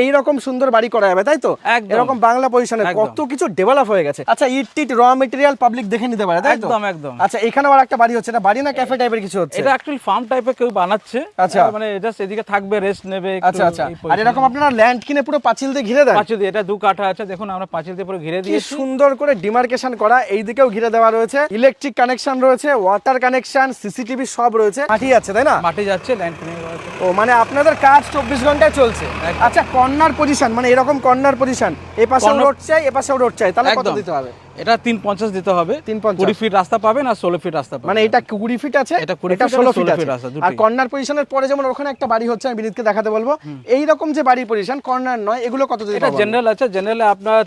এইরকম সুন্দর বাড়ি করা যাবে, তাই তো? এরকম বাংলা পজিশনে কত কিছু ডেভেলপ হয়ে গেছে। আচ্ছা, ইট টিট র মেটেরিয়াল পাবলিক দেখে নিতে পারে, তাই তো? একদম একদম। আচ্ছা, এখানে আর একটা বাড়ি হচ্ছে, এটা বাড়ি না ক্যাফে টাইপের কিছু হচ্ছে? এটা অ্যাকচুয়ালি ফার্ম টাইপের কেউ বানাচ্ছে। আচ্ছা, মানে জাস্ট এদিকে থাকবে, রেস্ট নেবে। আচ্ছা আচ্ছা। আর এরকম আপনারা ল্যান্ড কিনে পুরো পাঁচিল দিয়ে ঘিরে দেন? পাঁচিল দিয়ে, এটা 2 কাঠা আছে, দেখুন আমরা পাঁচিল দিয়ে পুরো ঘিরে দিয়েছি। সুন্দর করে ডিমার্কেশন করা, এই দিকেও ঘিরে দেওয়া রয়েছে, ইলেকট্রিক কানেকশন রয়েছে, ওয়াটার কানেকশন, সিসিটিভি সব রয়েছে। মাটি আছে, তাই না? মাটি যাচ্ছে, ল্যান্ড কিনে আছে। ও মানে আপনাদের কাজ 24 ঘন্টায় চলছে। আচ্ছা, কর্নার পজিশন মানে এরকম কর্নার পজিশন, এই পাশেও রোড চাই, এ পাশেও রোড চাই, তাহলে কত দিতে হবে? এটা 350 দিতে হবে। 350 ফিট রাস্তা পাবেন আর 16 ফিট রাস্তা পাবেন। মানে এটা 20 ফিট আছে, এটা 16 ফিট আছে। রাস্তা। আর কর্নার পজিশনের পরে যেমন ওখানে একটা বাড়ি হচ্ছে, আমি বিনীতকে দেখাতে বলবো। এই রকম যে বাড়ির পজিশন কর্নার নয়, এগুলো কত দিতে এটা জেনারেল আছে, জেনারেলে আপনার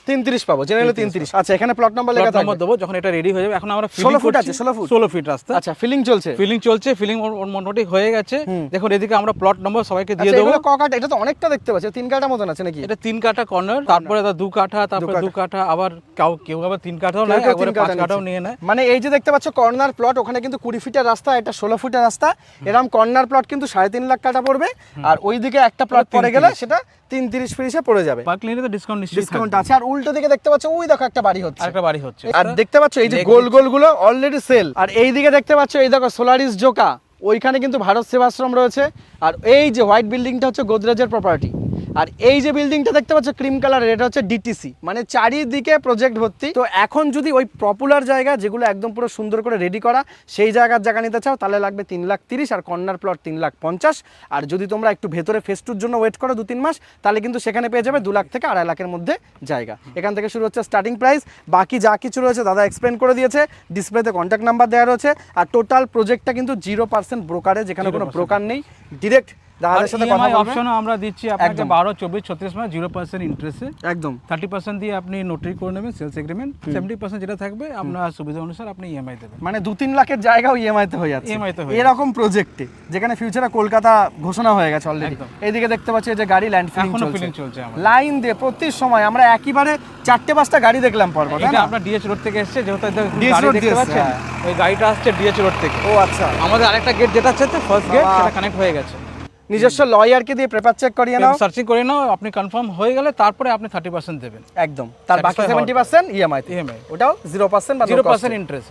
33 পাবো, জেনারেলে 33। আচ্ছা, এখানে প্লট নাম্বার লেখা থাকবে, দেবো যখন এটা রেডি হয়ে যাবে। এখন আমরা 16 ফুট আছে, 16 ফিট রাস্তা। আচ্ছা, ফিলিং চলছে, ফিলিং মোটামুটি হয়ে গেছে। দেখুন এদিকে আমরা প্লট নম্বর সবাইকে দিয়ে দেবো। এগুলো ক কাঠা? এটা তো অনেকটা দেখতে পাচ্ছি, 3 কাঠা মতন আছে নাকি? এটা 3 কাঠা কর্নার, তারপরে 2 কাঠা, তারপরে 2 কাঠা, আবার কেউ আবার 3 কাঠাও নেয়, একবারে 5 কাঠাও নিয়ে নেয়। মানে এই যে দেখতে পাচ্ছ কর্নার প্লট, ওখানে কিন্তু 20 ফিটের রাস্তা, এটা 16 ফুটের রাস্তা। এরকম কর্নার প্লট কিন্তু 3.5 লাখ কাটা পড়বে। আর ওইদিকে একটা প্লট পড়ে গেলে সেটা 33 ফিটে পড়ে যাবে। পার্ক লেনে তো ডিসকাউন্ট আছে। আর উল্টো দিকে দেখতে পাচ্ছ, ওই দেখো একটা বাড়ি হচ্ছে, আরেকটা বাড়ি হচ্ছে। আর দেখতে পাচ্ছ এই যে গোল গোল গুলো অলরেডি সেল। আর এই দিকে দেখতে পাচ্ছ, এই দেখো সোলারিস জোকা, ওইখানে কিন্তু ভারত সেবাশ্রম রয়েছে। আর এই যে হোয়াইট বিল্ডিংটা হচ্ছে গোদরেজের প্রপার্টি। আর এই যে বিল্ডিংটা দেখতে পাচ্ছ ক্রিম কালারের, এটা হচ্ছে ডিটিসি। মানে চারিদিকে প্রজেক্ট ভর্তি। তো এখন যদি ওই পপুলার জায়গা যেগুলো একদম পুরো সুন্দর করে রেডি করা, সেই জায়গার জায়গা নিতে চাও, তাহলে লাগবে 3,30,000 আর কর্নার প্লট 3,50,000। আর যদি তোমরা একটু ভেতরে ফেস টুর জন্য ওয়েট করো 2-3 মাস, তাহলে কিন্তু সেখানে পেয়ে যাবে 2 লাখ থেকে 2.5 লাখের মধ্যে জায়গা। এখান থেকে শুরু হচ্ছে স্টার্টিং প্রাইস। বাকি যা কিছু রয়েছে দাদা এক্সপ্লেন করে দিয়েছে, ডিসপ্লেতে কন্ট্যাক্ট নাম্বার দেওয়া রয়েছে। আর টোটাল প্রজেক্টটা কিন্তু 0% ব্রোকারে, যেখানে কোনো ব্রোকার নেই, ডিরেক্ট দাদাদের সাথে কথা বলবেন। অপশনও আমরা দিচ্ছি আপনাকে 12, 24, 36 মাস 0% ইন্টারেস্টে। একদম 30% দিয়ে আপনি নোটারি করে নেবেন, সেলস এগ্রিমেন্ট। 70% যেটা থাকবে আপনার সুবিধা অনুসার আপনি ইএমআই দেবেন। মানে 2-3 লাখের জায়গাও ইএমআই তে হয়ে যাচ্ছে। এরকম প্রজেক্টে যেখানে ফিউচারে কলকাতা ঘোষণা হয়ে গেছে অলরেডি। এইদিকে দেখতে পাচ্ছি এই যে গাড়ি ল্যান্ড ফিলিং চলছে লাইন দিয়ে প্রতি সময়। আমরা একইবারে 4-5টা গাড়ি দেখলাম পরপর। এটা আপনার ডিএচ রোড থেকে এসেছে, যেহেতু গাড়ি দেখতে পাচ্ছেন, ওই গাড়িটা আসছে ডিএচ রোড থেকে। ও আচ্ছা, আমাদের আরেকটা গেট যেটা আছে ফার্স্ট গেট, সেটা কানেক্ট হয়ে গেছে। নিজস্ব লয়ারকে দিয়ে পেপার চেক করিয়ে নাও, সার্চিং করে নাও, আপনি কনফার্ম হয়ে গেলে তারপরে আপনি 30% দেবেন একদম। তার বাকি 70% ইএমআই, ওটাও 0% বা 0% ইন্টারেস্ট।